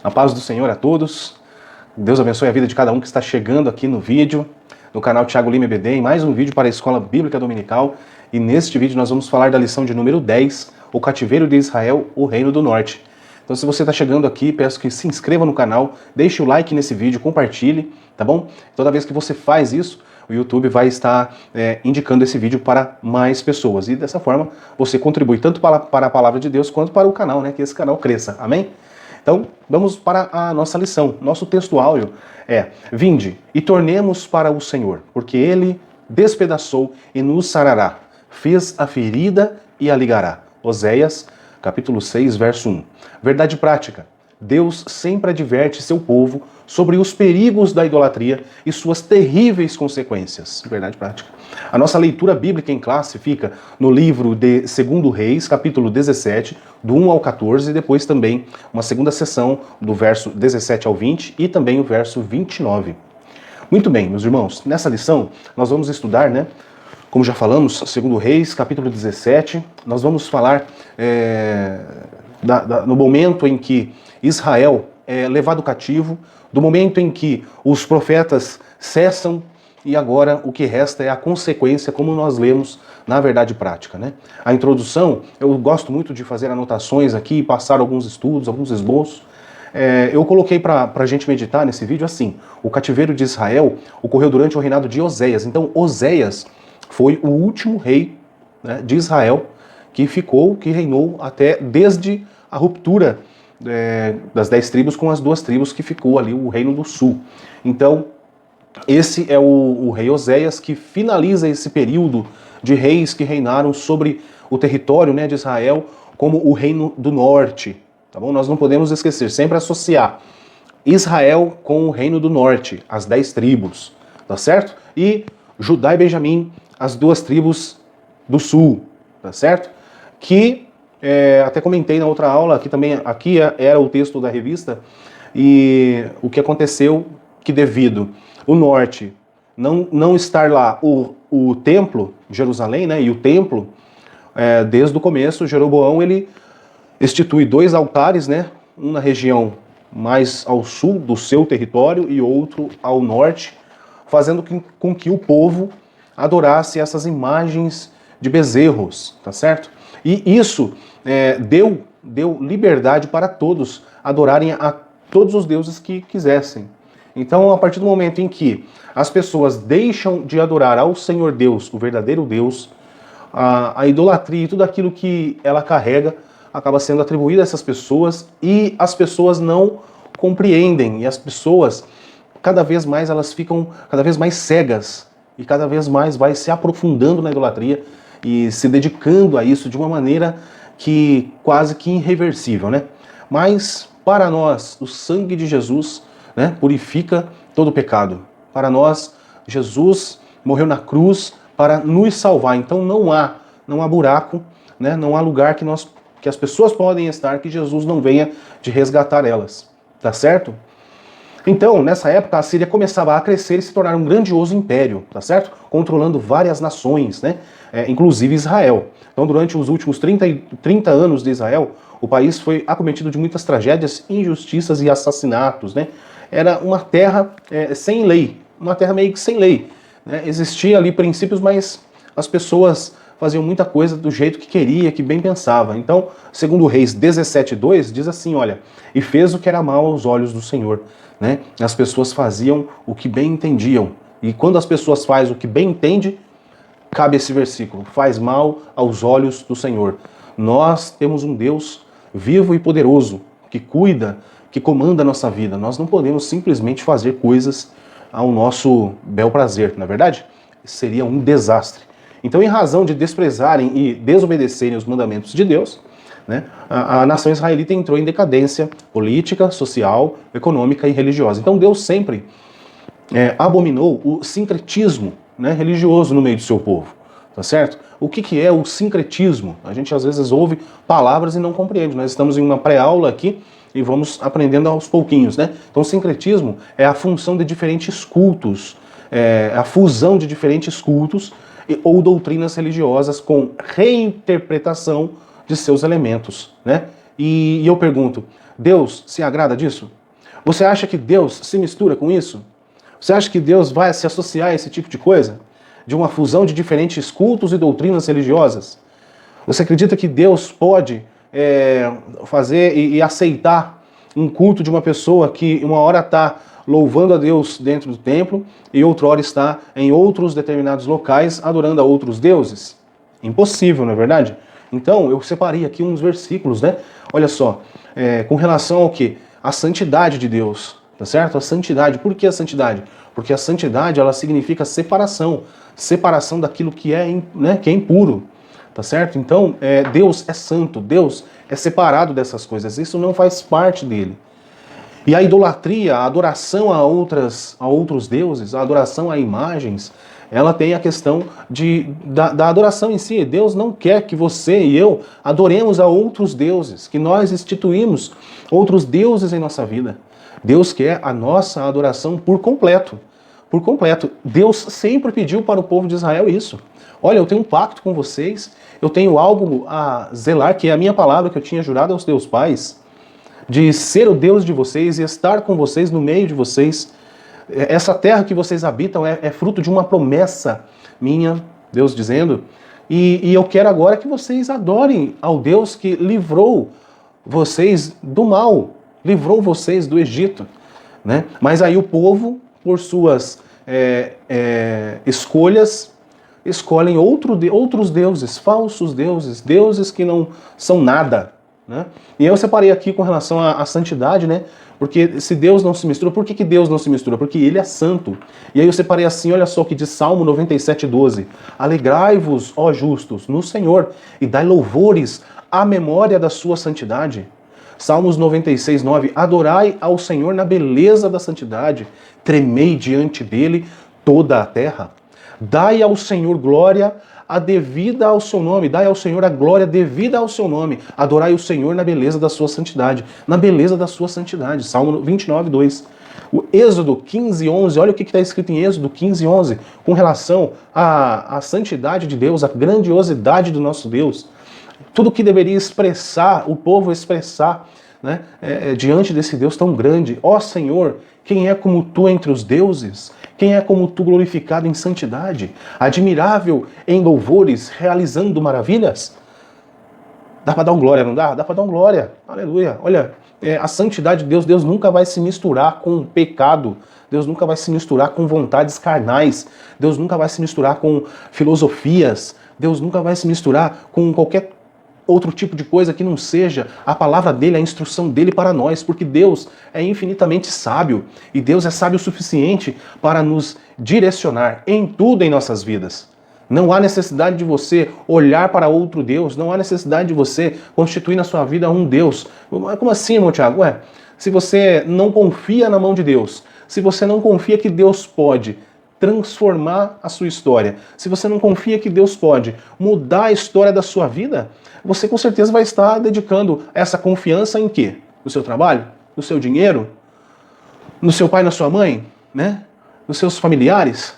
A paz do Senhor a todos. Deus abençoe a vida de cada um que está chegando aqui no vídeo, no canal Thiago Lima EBD, em mais um vídeo para a Escola Bíblica Dominical. E neste vídeo nós vamos falar da lição de número 10, o cativeiro de Israel, o Reino do Norte. Então se você está chegando aqui, peço que se inscreva no canal, deixe o like nesse vídeo, compartilhe, tá bom? Toda vez que você faz isso, o YouTube vai estar indicando esse vídeo para mais pessoas. E dessa forma você contribui tanto para a palavra de Deus quanto para o canal, né? Que esse canal cresça. Amém? Então, vamos para a nossa lição. Nosso texto áureo é: vinde e tornemos para o Senhor, porque Ele despedaçou e nos sarará, fez a ferida e a ligará. Oséias, capítulo 6, verso 1. Verdade prática. Deus sempre adverte seu povo sobre os perigos da idolatria e suas terríveis consequências. Verdade prática. A nossa leitura bíblica em classe fica no livro de 2 Reis, capítulo 17, do 1 ao 14, e depois também uma segunda sessão do verso 17 ao 20 e também o verso 29. Muito bem, meus irmãos, nessa lição nós vamos estudar, né? Como já falamos, 2 Reis, capítulo 17, nós vamos falar no momento em que Israel é levado cativo, do momento em que os profetas cessam e agora o que resta é a consequência, como nós lemos na verdade prática, né? A introdução, eu gosto muito de fazer anotações aqui, passar alguns estudos, alguns esboços. Eu coloquei para a gente meditar nesse vídeo assim: o cativeiro de Israel ocorreu durante o reinado de Oséias. Então Oséias foi o último rei, né, de Israel que reinou até desde a ruptura das 10 tribos com as 2 tribos que ficou ali, o Reino do Sul. Então, esse é o rei Oséias que finaliza esse período de reis que reinaram sobre o território, né, de Israel como o Reino do Norte. Tá bom? Nós não podemos esquecer, sempre associar Israel com o Reino do Norte, as 10 tribos, tá certo? E Judá e Benjamim, as 2 tribos do Sul, tá certo? Que até comentei na outra aula, aqui era o texto da revista, e o que aconteceu que devido o norte não estar lá o templo de Jerusalém, né, e o templo, desde o começo, Jeroboão ele institui 2 altares, né, um na região mais ao sul do seu território e outro ao norte, fazendo com que o povo adorasse essas imagens de bezerros, tá certo? E isso deu liberdade para todos adorarem a todos os deuses que quisessem. Então, a partir do momento em que as pessoas deixam de adorar ao Senhor Deus, o verdadeiro Deus, a idolatria e tudo aquilo que ela carrega acaba sendo atribuído a essas pessoas, e as pessoas não compreendem, e as pessoas cada vez mais elas ficam cada vez mais cegas e cada vez mais vai se aprofundando na idolatria e se dedicando a isso de uma maneira que quase que irreversível, né? Mas para nós o sangue de Jesus, né, purifica todo o pecado. Para nós Jesus morreu na cruz para nos salvar. Então não há buraco, né? Não há lugar que as pessoas podem estar que Jesus não venha de resgatar elas, tá certo? Então, nessa época, a Síria começava a crescer e se tornar um grandioso império, tá certo? Controlando várias nações, né? Inclusive Israel. Então, durante os últimos 30 anos de Israel, o país foi acometido de muitas tragédias, injustiças e assassinatos, né? Era uma terra sem lei, uma terra meio que sem lei, né? Existia ali princípios, mas as pessoas faziam muita coisa do jeito que queria, que bem pensava. Então, segundo Reis 17:2, diz assim, olha: e fez o que era mal aos olhos do Senhor, né? As pessoas faziam o que bem entendiam. E quando as pessoas fazem o que bem entende, cabe esse versículo: faz mal aos olhos do Senhor. Nós temos um Deus vivo e poderoso, que cuida, que comanda a nossa vida. Nós não podemos simplesmente fazer coisas ao nosso bel prazer, não é verdade? Seria um desastre. Então, em razão de desprezarem e desobedecerem os mandamentos de Deus, né, a nação israelita entrou em decadência política, social, econômica e religiosa. Então Deus sempre abominou o sincretismo, né, religioso no meio do seu povo, tá certo? O que é o sincretismo? A gente às vezes ouve palavras e não compreende. Nós estamos em uma pré-aula aqui e vamos aprendendo aos pouquinhos, né? Então o sincretismo é a função de diferentes cultos, a fusão de diferentes cultos ou doutrinas religiosas com reinterpretação de seus elementos, né? E eu pergunto, Deus se agrada disso? Você acha que Deus se mistura com isso? Você acha que Deus vai se associar a esse tipo de coisa? De uma fusão de diferentes cultos e doutrinas religiosas? Você acredita que Deus pode fazer e aceitar um culto de uma pessoa que uma hora está louvando a Deus dentro do templo e outra hora está em outros determinados locais adorando a outros deuses? Impossível, não é verdade? Então, eu separei aqui uns versículos, né? Olha só, com relação ao quê? A santidade de Deus, tá certo? A santidade. Por que a santidade? Porque a santidade, ela significa separação. Separação daquilo que é, né, que é impuro, tá certo? Então, Deus é santo, Deus é separado dessas coisas. Isso não faz parte dele. E a idolatria, a adoração a outros deuses, a adoração a imagens, ela tem a questão da adoração em si. Deus não quer que você e eu adoremos a outros deuses, que nós instituímos outros deuses em nossa vida. Deus quer a nossa adoração por completo. Por completo. Deus sempre pediu para o povo de Israel isso. Olha, eu tenho um pacto com vocês, eu tenho algo a zelar, que é a minha palavra que eu tinha jurado aos teus pais, de ser o Deus de vocês e estar com vocês no meio de vocês. Essa terra que vocês habitam é fruto de uma promessa minha, Deus dizendo, e eu quero agora que vocês adorem ao Deus que livrou vocês do mal, livrou vocês do Egito, né? Mas aí o povo, por suas escolhas, escolhem outros deuses, falsos deuses, deuses que não são nada, né? E eu separei aqui com relação à santidade, né? Porque se Deus não se mistura, por que Deus não se mistura? Porque Ele é santo. E aí eu separei assim, olha só o que diz Salmo 97:12. Alegrai-vos, ó justos, no Senhor, e dai louvores à memória da sua santidade. Salmos 96:9. Adorai ao Senhor na beleza da santidade, tremei diante dele toda a terra. Dai ao Senhor glória a devida ao seu nome, dai ao Senhor a glória devida ao seu nome, adorai o Senhor na beleza da sua santidade, na beleza da sua santidade. Salmo 29:2. O Êxodo 15:11, olha o que está escrito em Êxodo 15:11, com relação à santidade de Deus, à grandiosidade do nosso Deus. Tudo que deveria expressar, o povo expressar, né, diante desse Deus tão grande. Ó Senhor, quem é como tu entre os deuses? Quem é como tu glorificado em santidade? Admirável em louvores, realizando maravilhas? Dá para dar um glória, não dá? Dá para dar um glória. Aleluia. Olha, a santidade de Deus, Deus nunca vai se misturar com pecado. Deus nunca vai se misturar com vontades carnais. Deus nunca vai se misturar com filosofias. Deus nunca vai se misturar com qualquer outro tipo de coisa que não seja a palavra dele, a instrução dele para nós, porque Deus é infinitamente sábio e Deus é sábio o suficiente para nos direcionar em tudo em nossas vidas. Não há necessidade de você olhar para outro Deus, não há necessidade de você constituir na sua vida um Deus. Como assim, irmão Tiago? Se você não confia na mão de Deus, se você não confia que Deus pode transformar a sua história, se você não confia que Deus pode mudar a história da sua vida, você com certeza vai estar dedicando essa confiança em quê? No seu trabalho? No seu dinheiro? No seu pai, na sua mãe? Né? Nos seus familiares?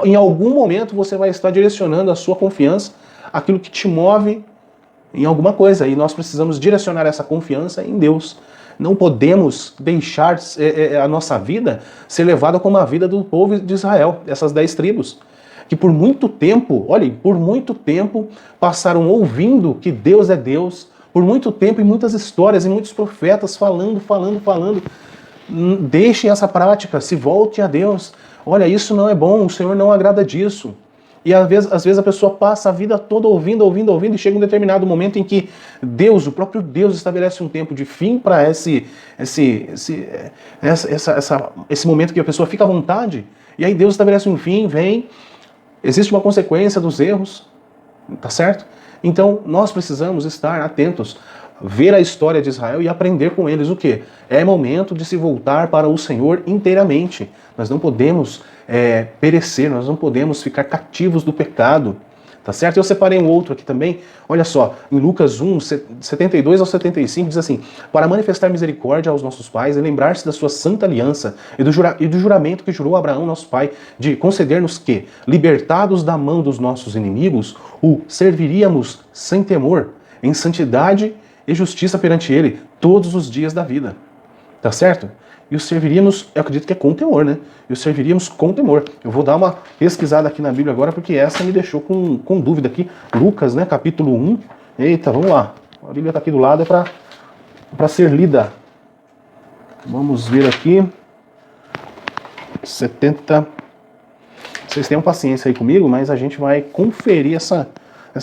Em algum momento você vai estar direcionando a sua confiança, aquilo que te move em alguma coisa, e nós precisamos direcionar essa confiança em Deus. Não podemos deixar a nossa vida ser levada como a vida do povo de Israel, essas 10 tribos, que por muito tempo, olhem, por muito tempo passaram ouvindo que Deus é Deus, por muito tempo e muitas histórias e muitos profetas falando. Deixem essa prática, se volte a Deus. Olha, isso não é bom, o Senhor não agrada disso. E às vezes a pessoa passa a vida toda ouvindo, e chega um determinado momento em que Deus, o próprio Deus, estabelece um tempo de fim para esse momento que a pessoa fica à vontade, e aí Deus estabelece um fim, vem, existe uma consequência dos erros, tá certo? Então nós precisamos estar atentos, ver a história de Israel e aprender com eles o quê? É momento de se voltar para o Senhor inteiramente. Nós não podemos perecer, nós não podemos ficar cativos do pecado, tá certo? Eu separei um outro aqui também, olha só, em Lucas 1, 72 ao 75, diz assim: para manifestar misericórdia aos nossos pais e lembrar-se da sua santa aliança e do juramento que jurou Abraão, nosso pai, de conceder-nos que, libertados da mão dos nossos inimigos, o serviríamos sem temor, em santidade e justiça perante ele todos os dias da vida. Tá certo? E o serviríamos, eu acredito que é com temor, né? E o serviríamos com temor. Eu vou dar uma pesquisada aqui na Bíblia agora, porque essa me deixou com dúvida aqui. Lucas, né? Capítulo 1. Eita, vamos lá. A Bíblia está aqui do lado, é para ser lida. Vamos ver aqui. 70. Vocês tenham paciência aí comigo, mas a gente vai conferir essa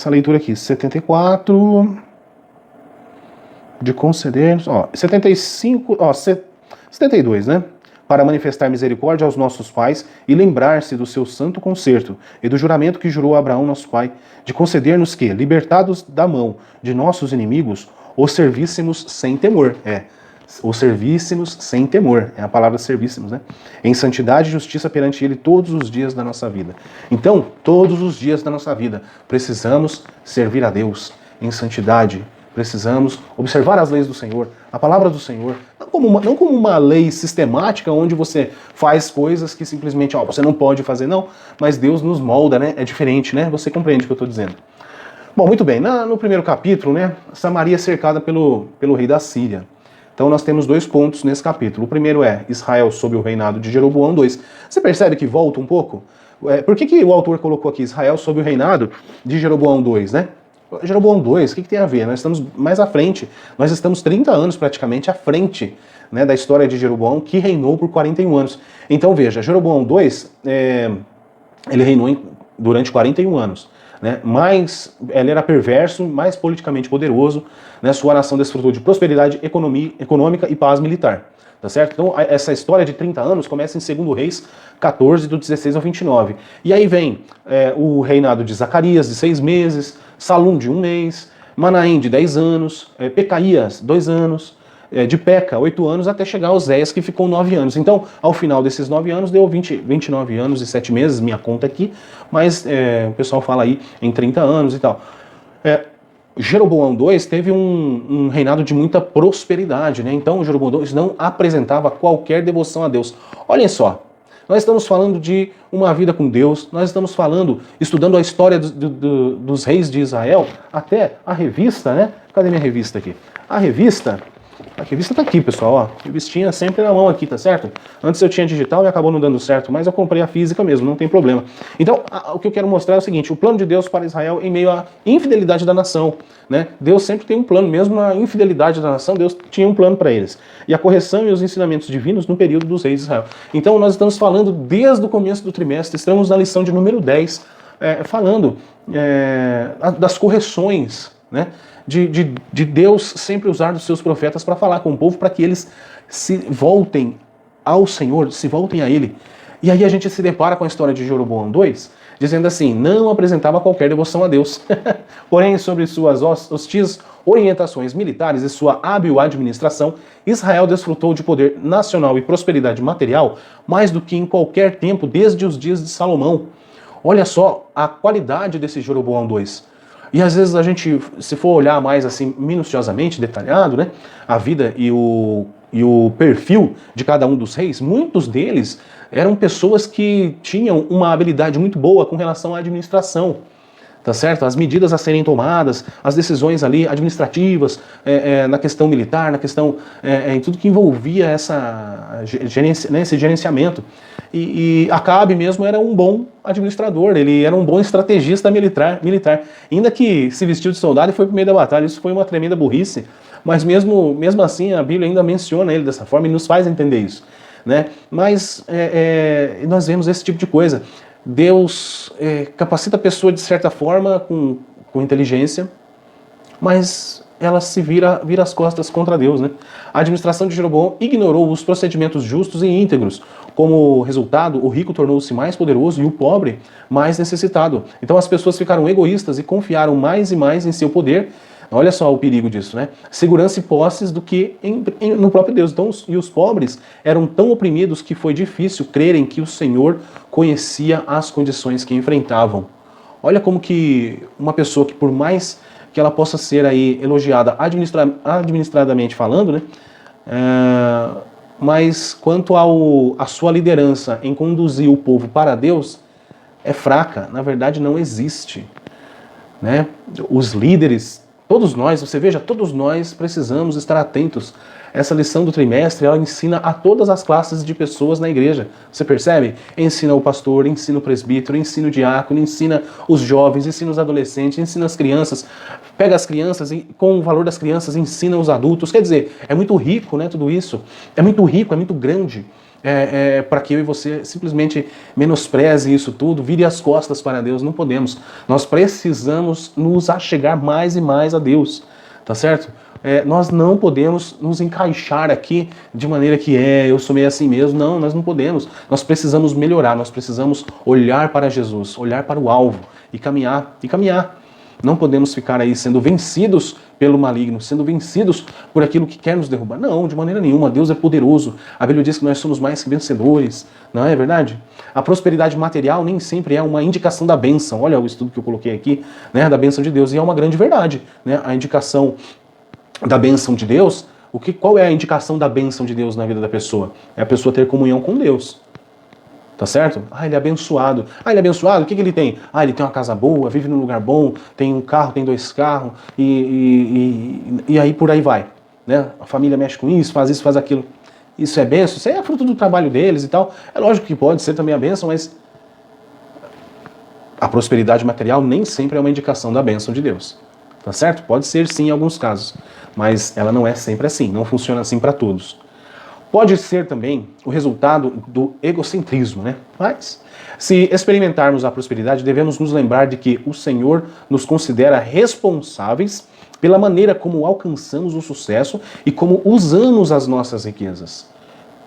leitura aqui. 74. De conceder. Ó, 75. Ó, 72, né? Para manifestar misericórdia aos nossos pais e lembrar-se do seu santo concerto e do juramento que jurou a Abraão, nosso pai, de conceder-nos que, libertados da mão de nossos inimigos, os servíssemos sem temor. Os servíssemos sem temor. É a palavra servíssemos, né? Em santidade e justiça perante ele todos os dias da nossa vida. Então, todos os dias da nossa vida, precisamos servir a Deus em santidade. Precisamos observar as leis do Senhor, a palavra do Senhor, não como uma lei sistemática onde você faz coisas que simplesmente, você não pode fazer, não, mas Deus nos molda, né? É diferente, né? Você compreende o que eu estou dizendo. Bom, muito bem, no primeiro capítulo, né, Samaria é cercada pelo rei da Síria. Então nós temos 2 pontos nesse capítulo. O primeiro é Israel sob o reinado de Jeroboão II. Você percebe que volta um pouco? Por que o autor colocou aqui Israel sob o reinado de Jeroboão II, né? Jeroboão II, o que tem a ver? Nós estamos mais à frente, nós estamos 30 anos praticamente à frente, né, da história de Jeroboão, que reinou por 41 anos. Então veja, Jeroboão II, ele reinou durante 41 anos. Né, ele era perverso, mais politicamente poderoso, né, sua nação desfrutou de prosperidade econômica e paz militar. Tá certo? Então, essa história de 30 anos começa em 2 Reis 14, do 16 ao 29. E aí vem o reinado de Zacarias, de 6 meses, Salum, de 1 mês, Manaém, de 10 anos, Pecaías, 2 anos, de Peca, 8 anos, até chegar a Oséias, que ficou 9 anos. Então, ao final desses 9 anos, deu 29 anos e 7 meses, minha conta aqui, mas o pessoal fala aí em 30 anos e tal. Jeroboão II teve um reinado de muita prosperidade, né? Então Jeroboão II não apresentava qualquer devoção a Deus. Olhem só, nós estamos falando de uma vida com Deus, nós estamos estudando a história dos reis de Israel, até a revista, né? Cadê minha revista aqui? A revista tá aqui, pessoal, ó. Revistinha sempre na mão aqui, tá certo? Antes eu tinha digital e acabou não dando certo, mas eu comprei a física mesmo, não tem problema. Então, o que eu quero mostrar é o seguinte, o plano de Deus para Israel em meio à infidelidade da nação, né? Deus sempre tem um plano, mesmo na infidelidade da nação, Deus tinha um plano para eles. E a correção e os ensinamentos divinos no período dos reis de Israel. Então, nós estamos falando desde o começo do trimestre, estamos na lição de número 10, falando das correções, né? De Deus sempre usar dos seus profetas para falar com o povo, para que eles se voltem ao Senhor, se voltem a Ele. E aí a gente se depara com a história de Jeroboão II, dizendo assim, não apresentava qualquer devoção a Deus. Porém, sobre suas hostis orientações militares e sua hábil administração, Israel desfrutou de poder nacional e prosperidade material mais do que em qualquer tempo desde os dias de Salomão. Olha só a qualidade desse Jeroboão II. E às vezes a gente, se for olhar mais assim minuciosamente, detalhado, né, a vida e o perfil de cada um dos reis, muitos deles eram pessoas que tinham uma habilidade muito boa com relação à administração, tá certo? As medidas a serem tomadas, as decisões ali administrativas, na questão militar, na questão em tudo que envolvia esse gerenciamento. E Acabe mesmo era um bom administrador, ele era um bom estrategista militar. Ainda que se vestiu de soldado e foi para o meio da batalha, isso foi uma tremenda burrice, mas mesmo assim a Bíblia ainda menciona ele dessa forma e nos faz entender isso, né? Mas nós vemos esse tipo de coisa. Deus capacita a pessoa de certa forma com inteligência, mas ela se vira as costas contra Deus, né? A administração de Jeroboão ignorou os procedimentos justos e íntegros. Como resultado, o rico tornou-se mais poderoso e o pobre mais necessitado. Então as pessoas ficaram egoístas e confiaram mais e mais em seu poder. Olha só o perigo disso, né? Segurança e posses do que no próprio Deus. Então, e os pobres eram tão oprimidos que foi difícil crerem que o Senhor conhecia as condições que enfrentavam. Olha como que uma pessoa que, por mais que ela possa ser aí elogiada administradamente falando, né? Mas quanto à sua liderança em conduzir o povo para Deus, é fraca, na verdade não existe, né? Os líderes Todos nós, você veja, todos nós precisamos estar atentos. Essa lição do trimestre, ela ensina a todas as classes de pessoas na igreja. Você percebe? Ensina o pastor, ensina o presbítero, ensina o diácono, ensina os jovens, ensina os adolescentes, ensina as crianças. Pega as crianças e, com o valor das crianças, ensina os adultos. Quer dizer, é muito rico, né, tudo isso. É muito rico, é muito grande. Para que eu e você simplesmente menospreze isso tudo, vire as costas para Deus. Não podemos. Nós precisamos nos achegar mais e mais a Deus. Tá certo? Nós não podemos nos encaixar aqui de maneira que eu sou meio assim mesmo. Não, nós não podemos. Nós precisamos melhorar, nós precisamos olhar para Jesus, olhar para o alvo e caminhar, e caminhar. Não podemos ficar aí sendo vencidos pelo maligno, sendo vencidos por aquilo que quer nos derrubar. Não, de maneira nenhuma. Deus é poderoso. A Bíblia diz que nós somos mais que vencedores. Não é verdade? A prosperidade material nem sempre é uma indicação da bênção. Olha o estudo que eu coloquei aqui, né, da bênção de Deus. E é uma grande verdade, né? A indicação da bênção de Deus, qual é a indicação da bênção de Deus na vida da pessoa? É a pessoa ter comunhão com Deus. Tá certo? Ele é abençoado. Ele é abençoado? O que ele tem? Ele tem uma casa boa, vive num lugar bom, tem um carro, tem 2 carros, e aí por aí vai. Né? A família mexe com isso, faz aquilo. Isso é bênção? Isso é fruto do trabalho deles e tal. É lógico que pode ser também a bênção, mas a prosperidade material nem sempre é uma indicação da bênção de Deus. Tá certo? Pode ser sim em alguns casos, mas ela não é sempre assim, não funciona assim para todos. Pode ser também o resultado do egocentrismo, né? Mas, se experimentarmos a prosperidade, devemos nos lembrar de que o Senhor nos considera responsáveis pela maneira como alcançamos o sucesso e como usamos as nossas riquezas.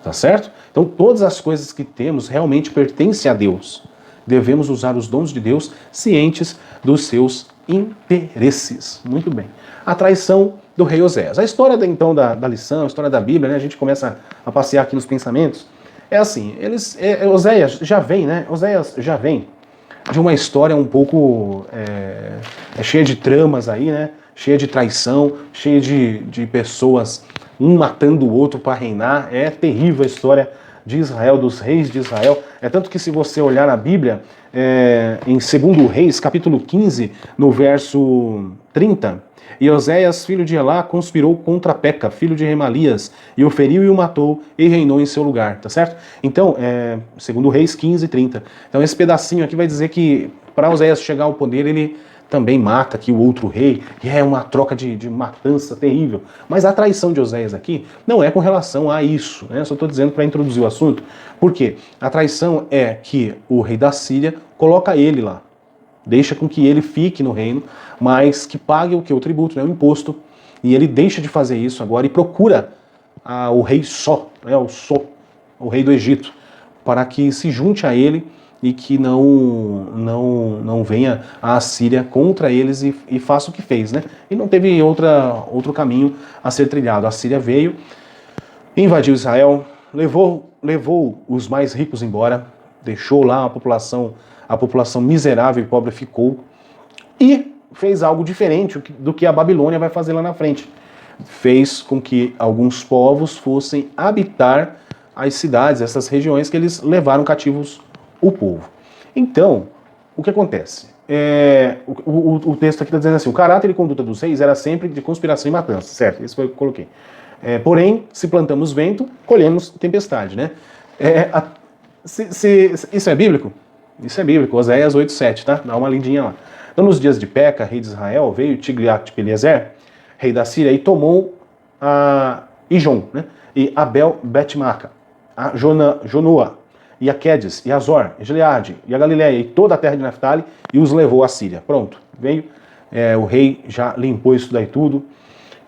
Tá certo? Então, todas as coisas que temos realmente pertencem a Deus. Devemos usar os dons de Deus cientes dos seus interesses. Muito bem. A traição do rei Oséias. A história, então, da lição, a história da Bíblia, né? A gente começa a passear aqui nos pensamentos. É assim, Oséias já vem, né? Oséias já vem de uma história um pouco cheia de tramas aí, né? Cheia de traição, cheia de pessoas, um matando o outro para reinar. É terrível a história de Israel, dos reis de Israel. É tanto que se você olhar na Bíblia, em 2 Reis, capítulo 15, no verso 30, e Oséias, filho de Elá, conspirou contra Peca, filho de Remalias, e o feriu e o matou, e reinou em seu lugar, tá certo? Então, 2 Reis 15, 30. Então esse pedacinho aqui vai dizer que para Oséias chegar ao poder, ele também mata aqui o outro rei, e é uma troca de matança terrível. Mas a traição de Oséias aqui não é com relação a isso, né? Só estou dizendo para introduzir o assunto. Por quê? A traição é que o rei da Síria coloca ele lá, deixa com que ele fique no reino, mas que pague o que? O tributo, né? O imposto. E ele deixa de fazer isso agora e procura o rei o rei do Egito, para que se junte a ele e que não venha a Assíria contra eles e faça o que fez, né? E não teve outro caminho a ser trilhado. A Síria veio, invadiu Israel, levou os mais ricos embora, deixou lá a população miserável e pobre ficou, e fez algo diferente do que a Babilônia vai fazer lá na frente. Fez com que alguns povos fossem habitar as cidades, essas regiões que eles levaram cativos o povo. Então, o que acontece? O texto aqui está dizendo assim: o caráter e conduta dos reis era sempre de conspiração e matança, certo? Isso foi o que eu coloquei. Porém, se plantamos vento, colhemos tempestade, né? Isso é bíblico? Isso é bíblico, Oséias 8:7, tá? Dá uma lindinha lá. Então, nos dias de Peca, rei de Israel, veio Tiglat-Pileser, rei da Síria, e tomou Ijon, né? E Abel Bet-Maca, a Jonoa, e a Quedes, e a Zor, e Gileade, e a Galileia, e toda a terra de Naftali, e os levou à Síria. Pronto, veio, o rei já limpou isso daí tudo,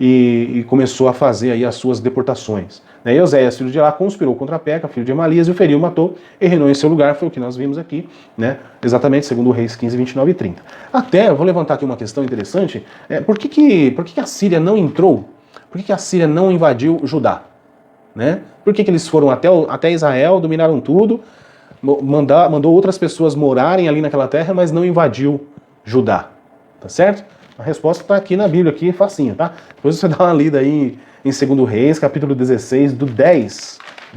e começou a fazer aí as suas deportações. E Oséias, filho de Elá, conspirou contra Peca, filho de Remalias, e o feriu, matou, e reinou em seu lugar. Foi o que nós vimos aqui, né? Exatamente, 2 Reis 15, 29 e 30. Até, eu vou levantar aqui uma questão interessante, por que a Síria não entrou? Por que a Síria não invadiu Judá? Né? Por que eles foram até Israel, dominaram tudo, mandou outras pessoas morarem ali naquela terra, mas não invadiu Judá? Tá certo? A resposta está aqui na Bíblia, aqui facinho, tá? Depois você dá uma lida aí em 2 Reis, capítulo 16, do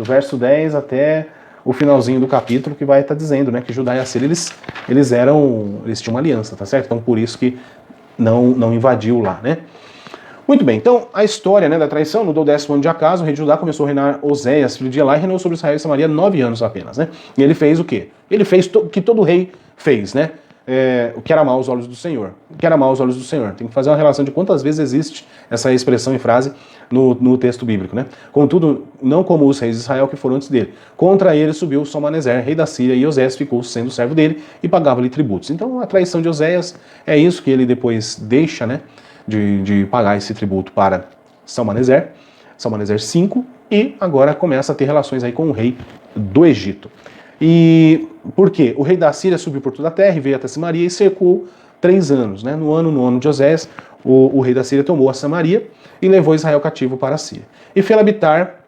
verso 10 até o finalzinho do capítulo, que vai estar dizendo, né, que Judá e a Síria, eles tinham uma aliança, tá certo? Então por isso que não invadiu lá, né? Muito bem, então a história, né, da traição, no 10º ano de Acas, o rei de Judá começou a reinar Oséias, filho de Elá, e reinou sobre Israel e Samaria 9 anos apenas, né? E ele fez o quê? Ele fez o que todo rei fez, né? O que era mau aos olhos do Senhor. O que era mau aos olhos do Senhor. Tem que fazer uma relação de quantas vezes existe essa expressão e frase no texto bíblico, né? Contudo, não como os reis de Israel que foram antes dele. Contra ele subiu Salmaneser, rei da Síria, e Oséias ficou sendo servo dele e pagava-lhe tributos. Então a traição de Oséias é isso que ele depois deixa, né? De pagar esse tributo para Salmaneser V, e agora começa a ter relações aí com o rei do Egito. E por quê? O rei da Síria subiu por toda a terra e veio até Samaria e cercou 3 anos. Né? No ano 9 de Oséias, o rei da Síria tomou a Samaria e levou Israel cativo para a Síria. E fez habitar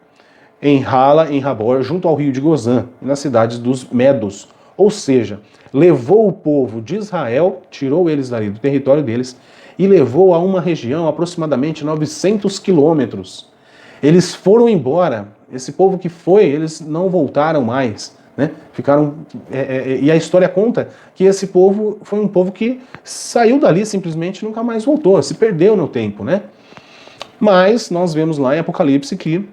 em Hala, em Rabor, junto ao rio de Gozã, nas cidades dos Medos. Ou seja, levou o povo de Israel, tirou eles dali do território deles, e levou a uma região aproximadamente 900 quilômetros. Eles foram embora, esse povo que foi, eles não voltaram mais, né? Ficaram, e a história conta que esse povo foi um povo que saiu dali simplesmente e nunca mais voltou, se perdeu no tempo, né? Mas nós vemos lá em Apocalipse que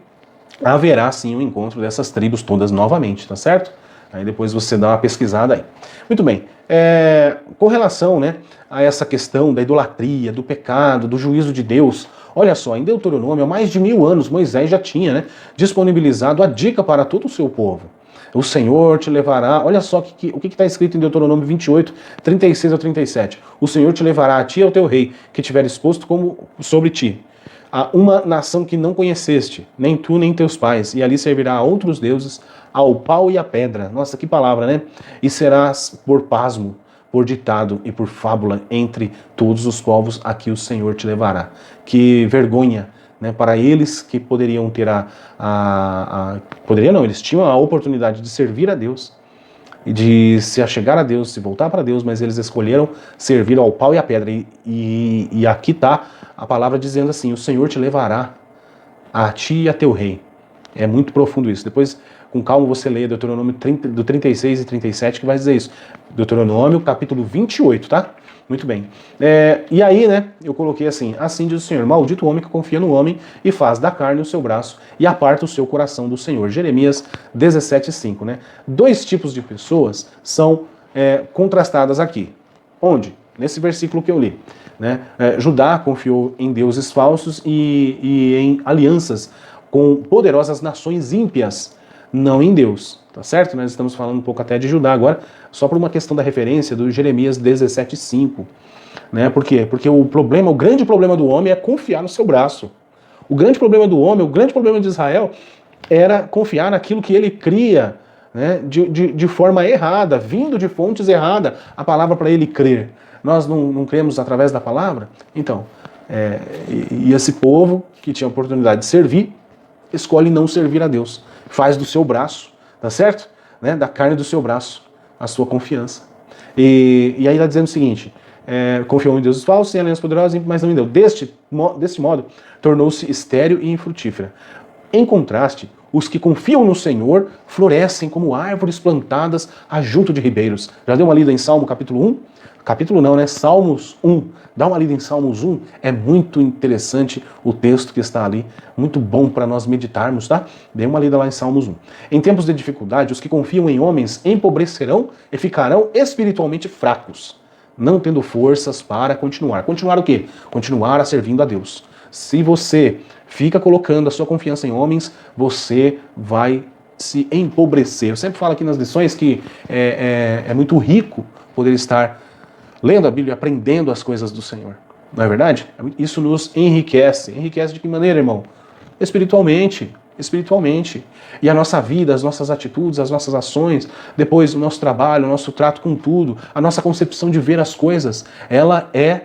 haverá sim um encontro dessas tribos todas novamente, tá certo? Aí depois você dá uma pesquisada aí. Muito bem, com relação, né, a essa questão da idolatria, do pecado, do juízo de Deus, olha só, em Deuteronômio, há mais de 1000 anos, Moisés já tinha, né, disponibilizado a dica para todo o seu povo. O Senhor te levará, olha só o que está escrito em Deuteronômio 28, 36 a 37. O Senhor te levará a ti e ao teu rei, que tiver exposto como sobre ti, a uma nação que não conheceste, nem tu nem teus pais, e ali servirá a outros deuses, ao pau e à pedra. Nossa, que palavra, né? E serás por pasmo, por ditado e por fábula entre todos os povos a que o Senhor te levará. Que vergonha, né, para eles que poderiam ter eles tinham a oportunidade de servir a Deus, de se achegar a Deus, se voltar para Deus, mas eles escolheram servir ao pau e à pedra. E aqui está a palavra dizendo assim: o Senhor te levará a ti e a teu rei. É muito profundo isso. Depois, com calma, você leia Deuteronômio 36 e 37, que vai dizer isso. Deuteronômio, capítulo 28, tá? Muito bem. E aí, né, eu coloquei assim: assim diz o Senhor, maldito o homem que confia no homem e faz da carne o seu braço e aparta o seu coração do Senhor. Jeremias 17:5, né? 2 tipos de pessoas são contrastadas aqui. Onde? Nesse versículo que eu li. Né? Judá confiou em deuses falsos e em alianças com poderosas nações ímpias, não em Deus, tá certo? Nós estamos falando um pouco até de Judá agora, só por uma questão da referência do Jeremias 17:5, né? Por quê? Porque o grande problema do homem é confiar no seu braço. O grande problema do homem, o grande problema de Israel era confiar naquilo que ele cria, né? De forma errada, vindo de fontes erradas, a palavra para ele crer. Nós não cremos através da palavra? Então, e esse povo que tinha a oportunidade de servir, escolhe não servir a Deus. Faz do seu braço, tá certo? Né? Da carne do seu braço, a sua confiança. E aí está dizendo o seguinte: confiou em deuses falsos, em alianças poderosas, mas não em Deus. Deste modo, tornou-se estéril e infrutífera. Em contraste, os que confiam no Senhor florescem como árvores plantadas a junto de ribeiros. Já deu uma lida em Salmo capítulo 1? Capítulo não, né? Salmos 1. Dá uma lida em Salmos 1. É muito interessante o texto que está ali. Muito bom para nós meditarmos, tá? Dê uma lida lá em Salmos 1. Em tempos de dificuldade, os que confiam em homens empobrecerão e ficarão espiritualmente fracos, não tendo forças para continuar. Continuar o quê? Continuar a servindo a Deus. Se você fica colocando a sua confiança em homens, você vai se empobrecer. Eu sempre falo aqui nas lições que é muito rico poder estar lendo a Bíblia, aprendendo as coisas do Senhor. Não é verdade? Isso nos enriquece. Enriquece de que maneira, irmão? Espiritualmente. Espiritualmente. E a nossa vida, as nossas atitudes, as nossas ações, depois o nosso trabalho, o nosso trato com tudo, a nossa concepção de ver as coisas, ela é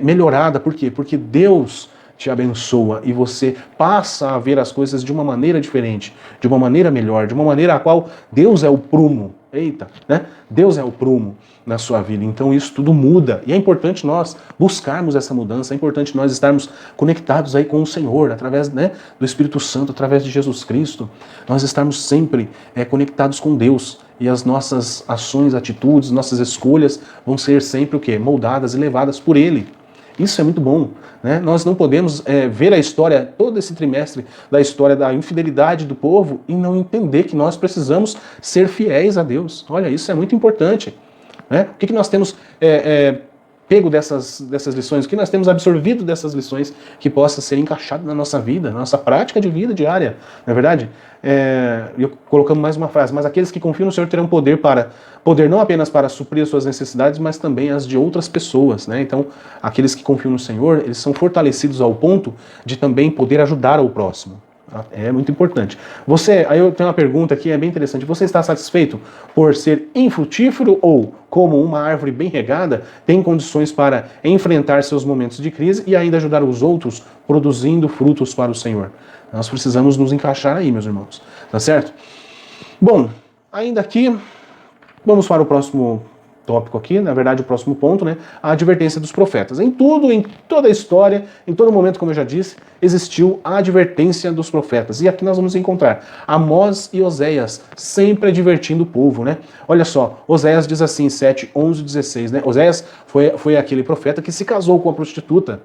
melhorada. Por quê? Porque Deus te abençoa e você passa a ver as coisas de uma maneira diferente, de uma maneira melhor, de uma maneira a qual Deus é o prumo. Eita, né? Deus é o prumo na sua vida. Então isso tudo muda. E é importante nós buscarmos essa mudança, é importante nós estarmos conectados aí com o Senhor, através, né, do Espírito Santo, através de Jesus Cristo. Nós estarmos sempre conectados com Deus. E as nossas ações, atitudes, nossas escolhas vão ser sempre o quê? Moldadas e levadas por Ele. Isso é muito bom, né? Nós não podemos ver a história, todo esse trimestre da história da infidelidade do povo e não entender que nós precisamos ser fiéis a Deus. Olha, isso é muito importante, né? O que nós temos pego dessas lições, o que nós temos absorvido dessas lições que possa ser encaixado na nossa vida, na nossa prática de vida diária, não é verdade? Eu colocando mais uma frase, mas aqueles que confiam no Senhor terão poder não apenas para suprir as suas necessidades, mas também as de outras pessoas, né? Então, aqueles que confiam no Senhor, eles são fortalecidos ao ponto de também poder ajudar ao próximo. É muito importante. Aí eu tenho uma pergunta aqui, é bem interessante. Você está satisfeito por ser infrutífero ou, como uma árvore bem regada, tem condições para enfrentar seus momentos de crise e ainda ajudar os outros produzindo frutos para o Senhor? Nós precisamos nos encaixar aí, meus irmãos. Tá certo? Bom, ainda aqui, vamos para o próximo tópico aqui, na verdade o próximo ponto, né? A advertência dos profetas. Em toda a história, em todo momento, como eu já disse, existiu a advertência dos profetas. E aqui nós vamos encontrar Amós e Oséias sempre advertindo o povo, né? Olha só, Oséias diz assim, 7, 11, 16, né? Oséias foi aquele profeta que se casou com a prostituta,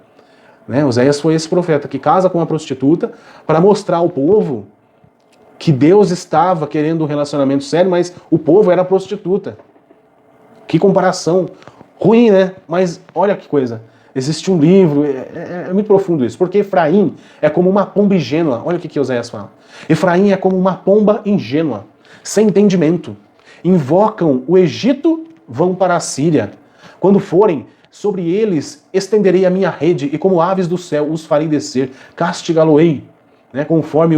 né? Oséias foi esse profeta que casa com a prostituta para mostrar ao povo que Deus estava querendo um relacionamento sério, mas o povo era prostituta. Que comparação ruim, né? Mas olha que coisa. Existe um livro, é muito profundo isso, porque Efraim é como uma pomba ingênua. Olha o que Oséias fala. Efraim é como uma pomba ingênua, sem entendimento. Invocam o Egito, vão para a Síria. Quando forem, sobre eles estenderei a minha rede e como aves do céu os farei descer, castigá-lo-ei, né, conforme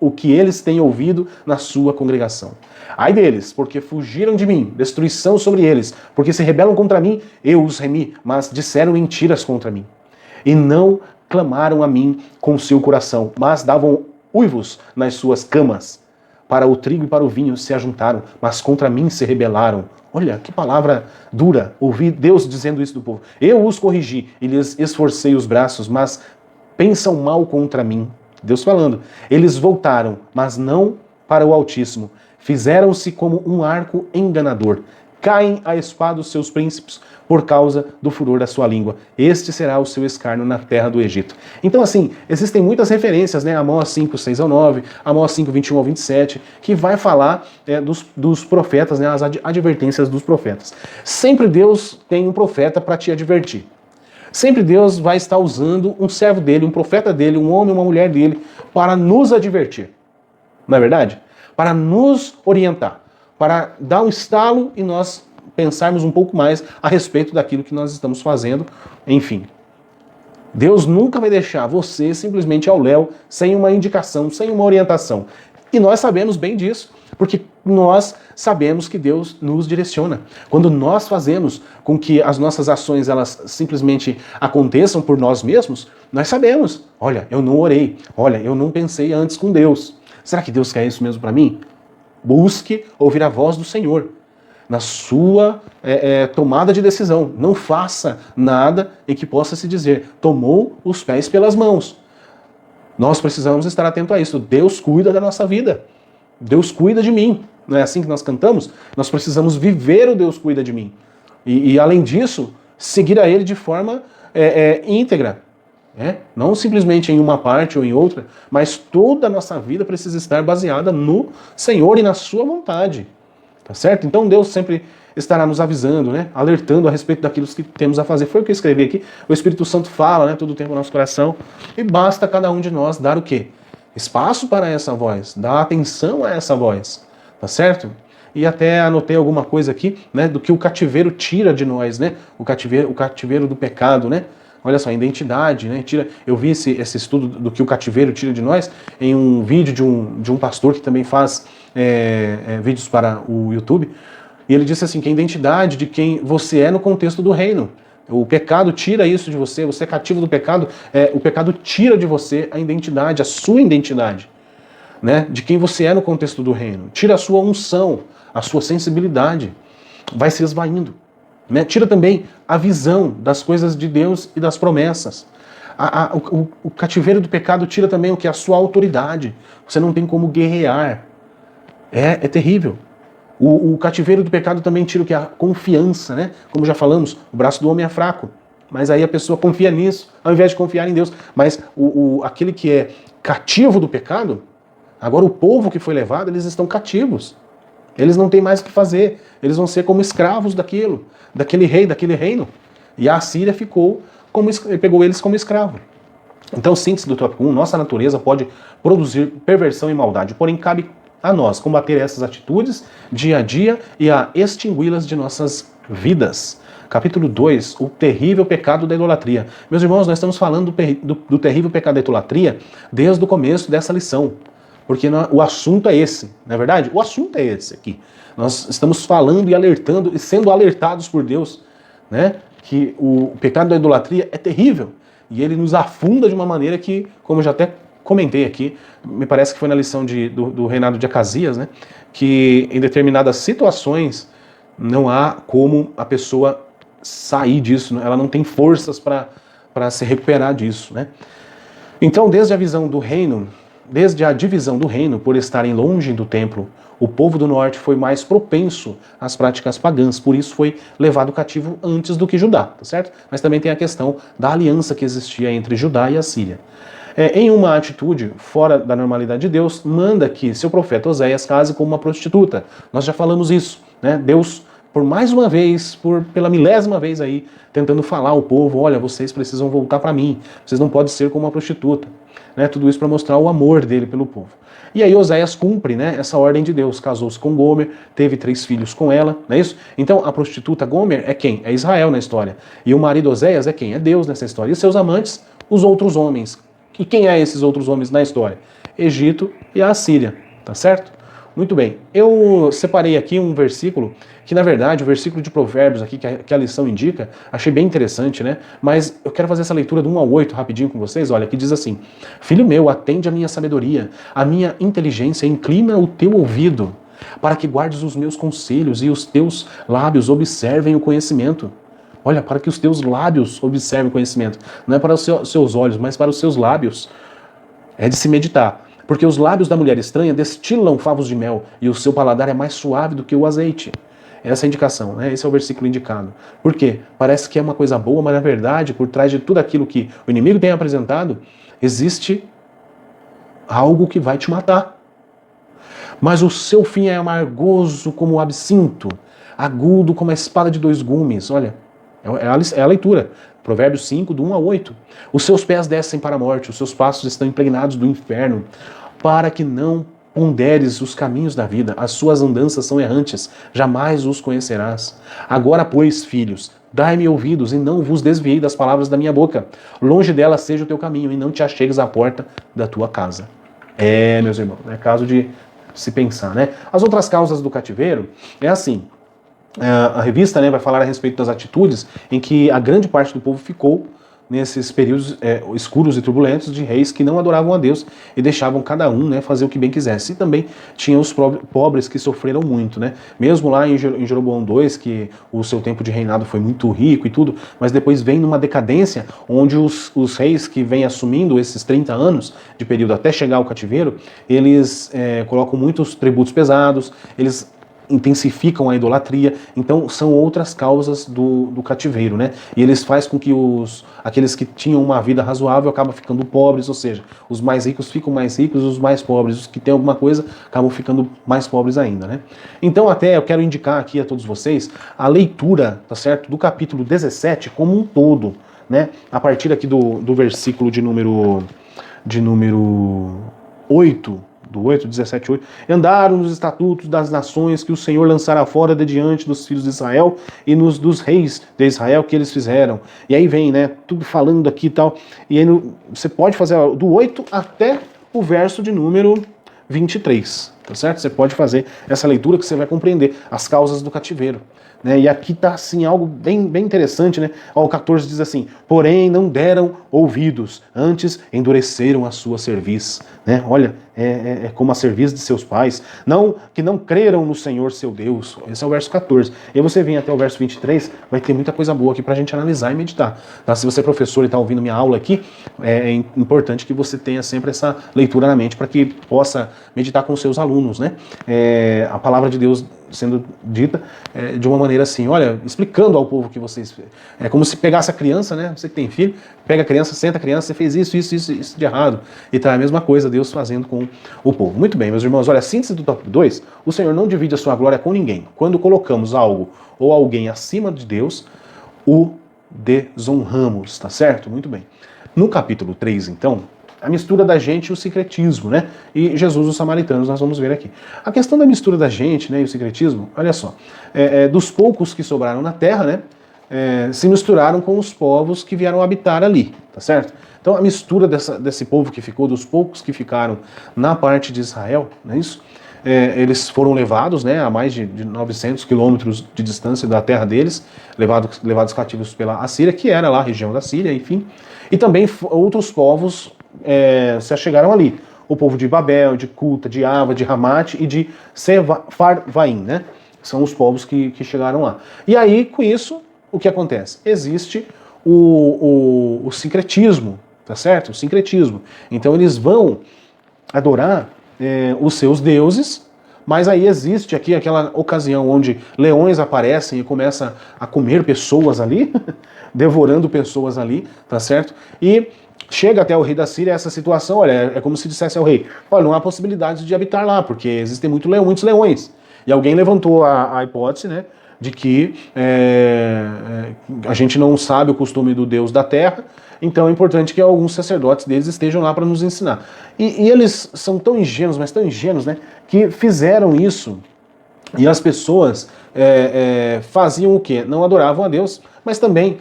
o que eles têm ouvido na sua congregação. Ai deles, porque fugiram de mim, destruição sobre eles, porque se rebelam contra mim, eu os remi, mas disseram mentiras contra mim. E não clamaram a mim com seu coração, mas davam uivos nas suas camas. Para o trigo e para o vinho se ajuntaram, mas contra mim se rebelaram. Olha, que palavra dura, ouvi Deus dizendo isso do povo. Eu os corrigi e lhes esforcei os braços, mas pensam mal contra mim. Deus falando. Eles voltaram, mas não para o Altíssimo. Fizeram-se como um arco enganador. Caem a espada os seus príncipes por causa do furor da sua língua. Este será o seu escárnio na terra do Egito. Então, assim, existem muitas referências, né? Amós 5, 6 ao 9, Amós 5, 21 ao 27, que vai falar dos profetas, né? As advertências dos profetas. Sempre Deus tem um profeta para te advertir. Sempre Deus vai estar usando um servo dele, um profeta dele, um homem, uma mulher dele, para nos advertir. Não é verdade? Para nos orientar, para dar um estalo e nós pensarmos um pouco mais a respeito daquilo que nós estamos fazendo. Enfim, Deus nunca vai deixar você simplesmente ao léu, sem uma indicação, sem uma orientação. E nós sabemos bem disso, porque nós sabemos que Deus nos direciona. Quando nós fazemos com que as nossas ações elas simplesmente aconteçam por nós mesmos, nós sabemos, olha, eu não orei, olha, eu não pensei antes com Deus. Será que Deus quer isso mesmo para mim? Busque ouvir a voz do Senhor na sua tomada de decisão. Não faça nada em que possa se dizer, tomou os pés pelas mãos. Nós precisamos estar atentos a isso. Deus cuida da nossa vida. Deus cuida de mim. Não é assim que nós cantamos? Nós precisamos viver o Deus cuida de mim. E além disso, seguir a Ele de forma íntegra. Não simplesmente em uma parte ou em outra, mas toda a nossa vida precisa estar baseada no Senhor e na sua vontade. Tá certo? Então Deus sempre estará nos avisando, né? Alertando a respeito daquilo que temos a fazer. Foi o que eu escrevi aqui. O Espírito Santo fala, né, todo o tempo no nosso coração. E basta cada um de nós dar o quê? Espaço para essa voz, dar atenção a essa voz. Tá certo? E até anotei alguma coisa aqui, né, do que o cativeiro tira de nós, né? O cativeiro do pecado, né? Olha só, a identidade, né? Eu vi esse estudo do que o cativeiro tira de nós em um vídeo de um pastor que também faz vídeos para o YouTube. E ele disse assim, que a identidade de quem você é no contexto do reino. O pecado tira isso de você, você é cativo do pecado, o pecado tira de você a identidade, a sua identidade, né? De quem você é no contexto do reino. Tira a sua unção, a sua sensibilidade, vai se esvaindo. Né? Tira também a visão das coisas de Deus e das promessas. O cativeiro do pecado tira também o que? A sua autoridade. Você não tem como guerrear. É terrível. O cativeiro do pecado também tira o que? A confiança, né? Como já falamos, o braço do homem é fraco. Mas aí a pessoa confia nisso, ao invés de confiar em Deus. Mas aquele que é cativo do pecado, agora o povo que foi levado, eles estão cativos. Eles não têm mais o que fazer. Eles vão ser como escravos daquele rei, daquele reino. E a Assíria pegou eles como escravo. Então, síntese do tópico 1, nossa natureza pode produzir perversão e maldade, porém cabe a nós combater essas atitudes dia a dia e a extingui-las de nossas vidas. Capítulo 2, o terrível pecado da idolatria. Meus irmãos, nós estamos falando do terrível pecado da idolatria desde o começo dessa lição, porque o assunto é esse, não é verdade? O assunto é esse aqui. Nós estamos falando e alertando e sendo alertados por Deus, né, que o pecado da idolatria é terrível e ele nos afunda de uma maneira que, como eu já até comentei aqui, me parece que foi na lição do reinado de Acasias, né, que em determinadas situações não há como a pessoa sair disso, né? Ela não tem forças para se recuperar disso, né? Então, desde a divisão do reino, por estarem longe do templo, o povo do norte foi mais propenso às práticas pagãs, por isso foi levado cativo antes do que Judá, tá certo? Mas também tem a questão da aliança que existia entre Judá e a Síria. Em uma atitude fora da normalidade de Deus, manda que seu profeta Oséias case com uma prostituta. Nós já falamos isso, né? Deus, por mais uma vez, pela milésima vez aí, tentando falar ao povo, olha, vocês precisam voltar para mim, vocês não podem ser como uma prostituta. Né? Tudo isso para mostrar o amor dele pelo povo. E aí Oséias cumpre, né, essa ordem de Deus, casou-se com Gomer, teve 3 filhos com ela, não é isso? Então a prostituta Gomer é quem? É Israel na história. E o marido Oséias é quem? É Deus nessa história. E seus amantes, os outros homens. E quem é esses outros homens na história? Egito e a Assíria, tá certo? Muito bem, eu separei aqui um versículo que, na verdade, o versículo de Provérbios aqui, que a lição indica, achei bem interessante, né? Mas eu quero fazer essa leitura do 1 ao 8 rapidinho com vocês, olha, que diz assim: Filho meu, atende a minha sabedoria, a minha inteligência, inclina o teu ouvido, para que guardes os meus conselhos e os teus lábios observem o conhecimento. Olha, para que os teus lábios observem o conhecimento. Não é para os seus olhos, mas para os seus lábios. É de se meditar. Porque os lábios da mulher estranha destilam favos de mel, e o seu paladar é mais suave do que o azeite. Essa é a indicação, né? Esse é o versículo indicado. Por quê? Parece que é uma coisa boa, mas na verdade, por trás de tudo aquilo que o inimigo tem apresentado, existe algo que vai te matar. Mas o seu fim é amargoso como o absinto, agudo como a espada de 2 gumes. Olha, é a leitura. Provérbios 5, do 1 ao 8. Os seus pés descem para a morte, os seus passos estão impregnados do inferno, para que não ponderes os caminhos da vida, as suas andanças são errantes, jamais os conhecerás. Agora, pois, filhos, dai-me ouvidos e não vos desviei das palavras da minha boca. Longe dela seja o teu caminho e não te achegues à porta da tua casa. Meus irmãos, é caso de se pensar, né? As outras causas do cativeiro é assim. A revista, né, vai falar a respeito das atitudes em que a grande parte do povo ficou nesses períodos escuros e turbulentos de reis que não adoravam a Deus e deixavam cada um, né, fazer o que bem quisesse. E também tinha os pobres que sofreram muito, né? Mesmo lá em Jeroboão II, que o seu tempo de reinado foi muito rico e tudo, mas depois vem numa decadência onde os reis que vêm assumindo esses 30 anos de período até chegar ao cativeiro, eles colocam muitos tributos pesados, eles intensificam a idolatria, então são outras causas do cativeiro, né? E eles fazem com que aqueles que tinham uma vida razoável acabam ficando pobres, ou seja, os mais ricos ficam mais ricos, os mais pobres, os que têm alguma coisa, acabam ficando mais pobres ainda, né? Então até eu quero indicar aqui a todos vocês a leitura, tá certo, do capítulo 17 como um todo, né? A partir aqui do versículo de número 8, do 8, 17, 8, andaram nos estatutos das nações que o Senhor lançara fora de diante dos filhos de Israel e dos reis de Israel que eles fizeram. E aí vem, né, tudo falando aqui e tal, e aí você pode fazer do 8 até o verso de número 23, tá certo? Você pode fazer essa leitura que você vai compreender as causas do cativeiro. Né? E aqui está assim, algo bem interessante, né? Ó, o 14 diz assim: porém não deram ouvidos, antes endureceram a sua cerviz. Né? Olha, é como a cerviz de seus pais, que não creram no Senhor seu Deus. Esse é o verso 14. E aí você vem até o verso 23, vai ter muita coisa boa aqui para a gente analisar e meditar. Tá? Se você é professor e está ouvindo minha aula aqui, é importante que você tenha sempre essa leitura na mente para que possa meditar com os seus alunos. ensinando-nos, né, a palavra de Deus sendo dita de uma maneira assim, olha, explicando ao povo que vocês... É como se pegasse a criança, né? Você que tem filho, pega a criança, senta a criança, você fez isso de errado. E tá a mesma coisa Deus fazendo com o povo. Muito bem, meus irmãos, olha, a síntese do tópico 2, o Senhor não divide a sua glória com ninguém. Quando colocamos algo ou alguém acima de Deus, o desonramos, tá certo? Muito bem. No capítulo 3, então, a mistura da gente e o sincretismo, né? E Jesus, os samaritanos, nós vamos ver aqui. A questão da mistura da gente, né, e o sincretismo, olha só, dos poucos que sobraram na terra, né, se misturaram com os povos que vieram habitar ali, tá certo? Então a mistura desse povo que ficou, dos poucos que ficaram na parte de Israel, não é isso? Eles foram levados, né, a mais de 900 quilômetros de distância da terra deles, levados cativos pela Assíria, que era lá a região da Síria, enfim. E também outros povos se achegaram ali. O povo de Babel, de Cuta, de Ava, de Ramate e de Sefarvaim, né? São os povos que chegaram lá. E aí, com isso, o que acontece? Existe o sincretismo, tá certo? O sincretismo. Então eles vão adorar os seus deuses, mas aí existe aqui aquela ocasião onde leões aparecem e começam a comer pessoas ali, devorando pessoas ali, tá certo? E chega até o rei da Síria essa situação, olha, é como se dissesse ao rei, olha, não há possibilidade de habitar lá, porque existem muitos leões. E alguém levantou a hipótese, né, de que a gente não sabe o costume do Deus da terra, então é importante que alguns sacerdotes deles estejam lá para nos ensinar. E eles são tão ingênuos, mas tão ingênuos, né, que fizeram isso, e as pessoas faziam o quê? Não adoravam a Deus, mas também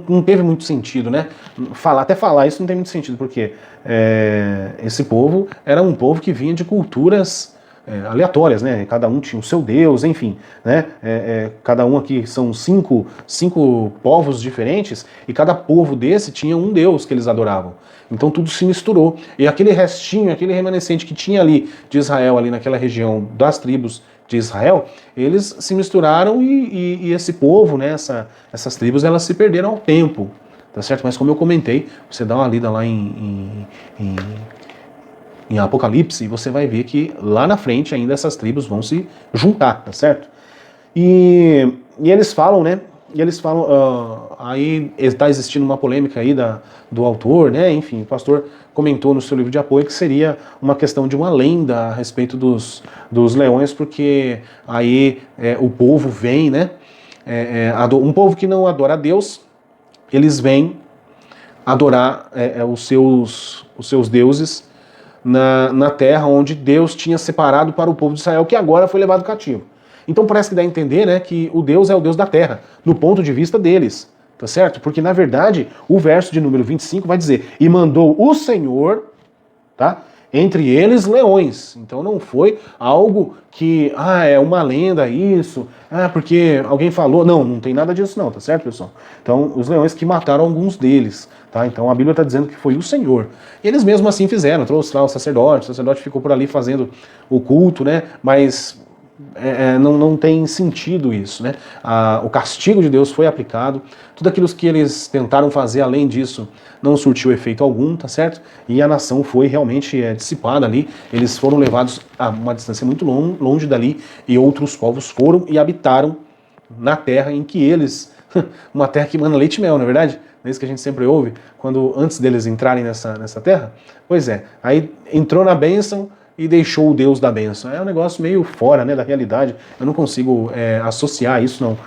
não teve muito sentido, né? Até falar isso não tem muito sentido, porque esse povo era um povo que vinha de culturas aleatórias, né? Cada um tinha o seu Deus, enfim, né? Cada um aqui são cinco povos diferentes, e cada povo desse tinha um Deus que eles adoravam. Então tudo se misturou. E aquele restinho, aquele remanescente que tinha ali de Israel, ali naquela região das tribos de Israel, eles se misturaram e esse povo, né, essas tribos, elas se perderam ao tempo, tá certo? Mas como eu comentei, você dá uma lida lá em Apocalipse, e você vai ver que lá na frente ainda essas tribos vão se juntar, tá certo? E eles falam, né? E eles falam, aí está existindo uma polêmica aí do autor, né? Enfim, o pastor comentou no seu livro de apoio que seria uma questão de uma lenda a respeito dos leões, porque aí o povo vem, né? Um povo que não adora a Deus, eles vêm adorar os seus deuses na terra onde Deus tinha separado para o povo de Israel, que agora foi levado cativo. Então parece que dá a entender, né, que o Deus é o Deus da terra, no ponto de vista deles, tá certo? Porque na verdade o verso de número 25 vai dizer, e mandou o Senhor, tá, entre eles leões. Então não foi algo que, é uma lenda isso, porque alguém falou. Não tem nada disso não, tá certo, pessoal? Então os leões que mataram alguns deles, tá? Então a Bíblia está dizendo que foi o Senhor. E eles mesmo assim fizeram, trouxe lá o sacerdote ficou por ali fazendo o culto, né? Mas não tem sentido isso, né? O castigo de Deus foi aplicado, tudo aquilo que eles tentaram fazer além disso não surtiu efeito algum, tá certo? E a nação foi realmente dissipada ali, eles foram levados a uma distância muito longe dali, e outros povos foram e habitaram na terra em que eles, uma terra que mana leite e mel, não é verdade? Não é isso que a gente sempre ouve, antes deles entrarem nessa terra? Pois é, aí entrou na bênção, e deixou o Deus da bênção. É um negócio meio fora, né, da realidade. Eu não consigo associar isso, não.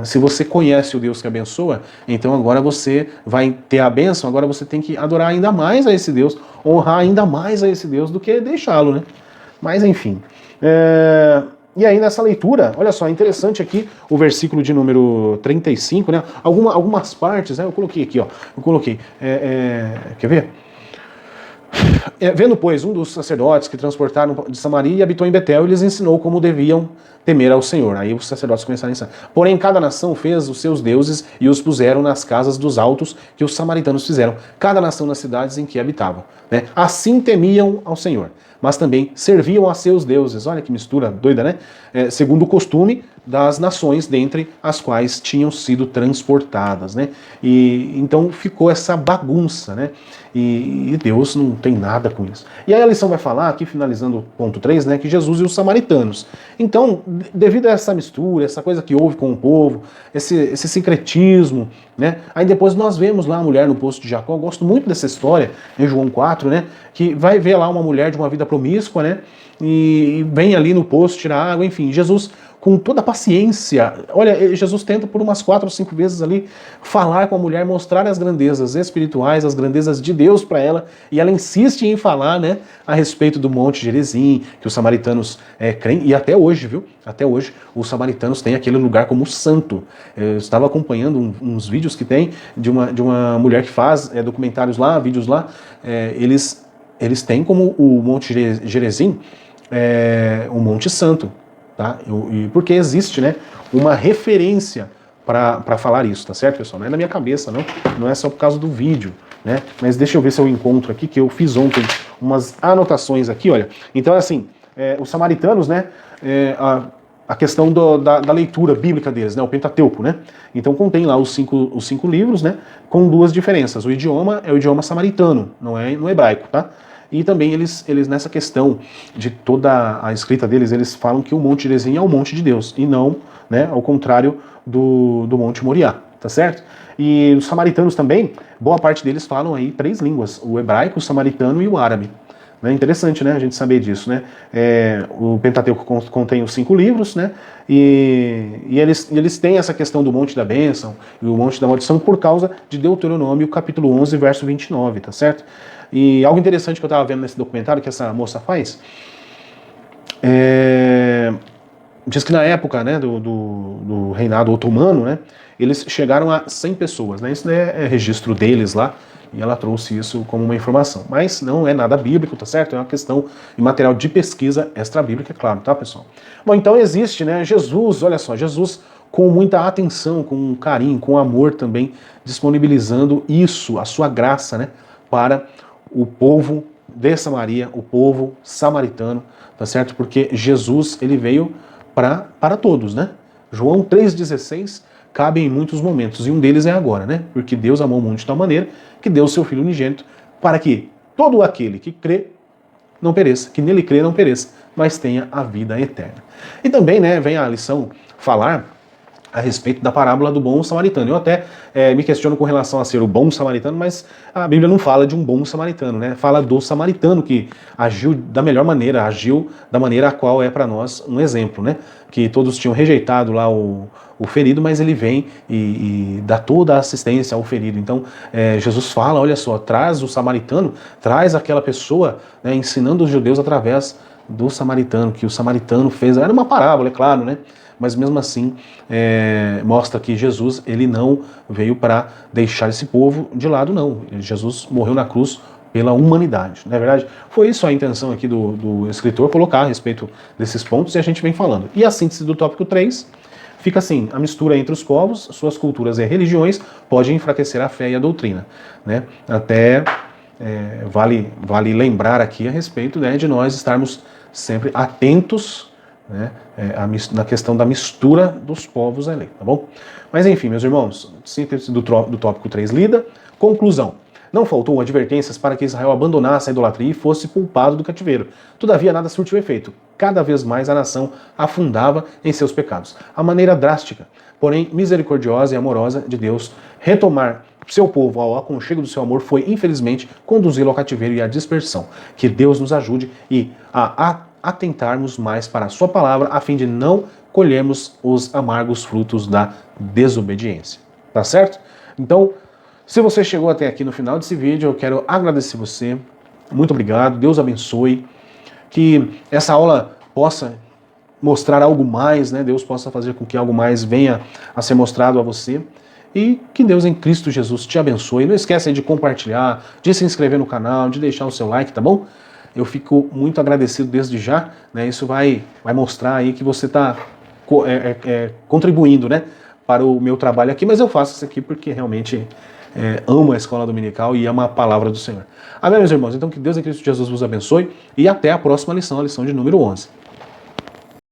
Se você conhece o Deus que abençoa, então agora você vai ter a bênção, agora você tem que adorar ainda mais a esse Deus, honrar ainda mais a esse Deus do que deixá-lo, né? Mas enfim. E aí nessa leitura, olha só, interessante aqui o versículo de número 35, né? Algumas partes, né? Eu coloquei aqui, ó. Quer ver? Vendo, pois, um dos sacerdotes que transportaram de Samaria e habitou em Betel, e lhes ensinou como deviam temer ao Senhor. Aí os sacerdotes começaram a ensinar. Porém, cada nação fez os seus deuses e os puseram nas casas dos altos que os samaritanos fizeram, cada nação nas cidades em que habitavam. Né? Assim temiam ao Senhor. mas também serviam a seus deuses. Olha que mistura doida, né? Segundo o costume das nações dentre as quais tinham sido transportadas, né? E então ficou essa bagunça, né? E Deus não tem nada com isso. E aí a lição vai falar, aqui finalizando o ponto 3, né, que Jesus e os samaritanos. Então, devido a essa mistura, essa coisa que houve com o povo, esse sincretismo, né? Aí depois nós vemos lá a mulher no poço de Jacó. Eu gosto muito dessa história, em João 4, né? Que vai ver lá uma mulher de uma vida promíscua, né? E vem ali no poço tirar água, enfim. Jesus, com toda a paciência, olha, Jesus tenta por umas 4 ou 5 vezes ali falar com a mulher, mostrar as grandezas espirituais, as grandezas de Deus para ela, e ela insiste em falar, né, a respeito do Monte Gerizim, que os samaritanos creem, e até hoje, viu? Até hoje, os samaritanos têm aquele lugar como santo. Eu estava acompanhando uns vídeos que tem de uma mulher que faz documentários lá, vídeos lá, eles têm como o Monte Gerizim um Monte Santo. Tá? Porque existe, né, uma referência para falar isso, tá certo, pessoal? Não é na minha cabeça, não é só por causa do vídeo, né? Mas deixa eu ver se eu encontro aqui, que eu fiz ontem umas anotações aqui, olha. Então, assim, os samaritanos, né, a questão da leitura bíblica deles, né, o Pentateuco, né? Então contém lá os cinco livros, né, com 2 diferenças. O idioma é o idioma samaritano, não é no hebraico, tá? E também eles nessa questão de toda a escrita deles, eles falam que o Monte Gerizim é o monte de Deus, e não, né, ao contrário do Monte Moriá, tá certo? E os samaritanos também, boa parte deles falam aí 3 línguas, o hebraico, o samaritano e o árabe. É interessante, né, a gente saber disso, né? O Pentateuco contém os 5 livros, né? E eles têm essa questão do Monte da Bênção e o Monte da Maldição por causa de Deuteronômio, capítulo 11, verso 29, tá certo? E algo interessante que eu estava vendo nesse documentário que essa moça faz, diz que na época, né, do reinado otomano, né, eles chegaram a 100 pessoas, né? Isso é registro deles lá, e ela trouxe isso como uma informação. Mas não é nada bíblico, tá certo? É uma questão de material de pesquisa extra-bíblica, é claro, tá, pessoal? Bom, então existe, né, Jesus, olha só, Jesus com muita atenção, com carinho, com amor também, disponibilizando isso, a sua graça, né, para o povo de Samaria, o povo samaritano, tá certo? Porque Jesus, ele veio para todos, né? João 3,16 cabe em muitos momentos, e um deles é agora, né? Porque Deus amou o mundo de tal maneira que deu o seu Filho unigênito para que todo aquele que crê não pereça, que nele crê não pereça, mas tenha a vida eterna. E também, né, vem a lição falar a respeito da parábola do bom samaritano. Eu até me questiono com relação a ser o bom samaritano, mas a Bíblia não fala de um bom samaritano, né? Fala do samaritano que agiu da melhor maneira, agiu da maneira a qual é para nós um exemplo, né? Que todos tinham rejeitado lá o ferido, mas ele vem e dá toda a assistência ao ferido. Então, Jesus fala, olha só, traz o samaritano, traz aquela pessoa, né, ensinando os judeus através do samaritano, que o samaritano fez. Era uma parábola, é claro, né? Mas mesmo assim mostra que Jesus, ele não veio para deixar esse povo de lado, não. Jesus morreu na cruz pela humanidade, não é verdade? Foi isso a intenção aqui do escritor, colocar a respeito desses pontos, e a gente vem falando. E a síntese do tópico 3 fica assim: a mistura entre os povos, suas culturas e religiões pode enfraquecer a fé e a doutrina, né? Até vale lembrar aqui a respeito, né, de nós estarmos sempre atentos, né, na questão da mistura dos povos ali, tá bom? Mas enfim, meus irmãos, síntese do tópico 3 lida. Conclusão: não faltou advertências para que Israel abandonasse a idolatria e fosse poupado do cativeiro. Todavia nada surtiu efeito. Cada vez mais a nação afundava em seus pecados. A maneira drástica, porém misericordiosa e amorosa de Deus retomar seu povo ao aconchego do seu amor foi, infelizmente, conduzi-lo ao cativeiro e à dispersão. Que Deus nos ajude e a atentarmos mais para a sua palavra, a fim de não colhermos os amargos frutos da desobediência. Tá certo? Então, se você chegou até aqui no final desse vídeo, eu quero agradecer você. Muito obrigado, Deus abençoe. Que essa aula possa mostrar algo mais, né? Deus possa fazer com que algo mais venha a ser mostrado a você. E que Deus em Cristo Jesus te abençoe. Não esqueça de compartilhar, de se inscrever no canal, de deixar o seu like, tá bom? Eu fico muito agradecido desde já, né? Isso vai mostrar aí que você está contribuindo, né, para o meu trabalho aqui, mas eu faço isso aqui porque realmente ama a escola dominical e ama a palavra do Senhor. Amém, meus irmãos? Então que Deus em Cristo Jesus vos abençoe e até a próxima lição, a lição de número 11.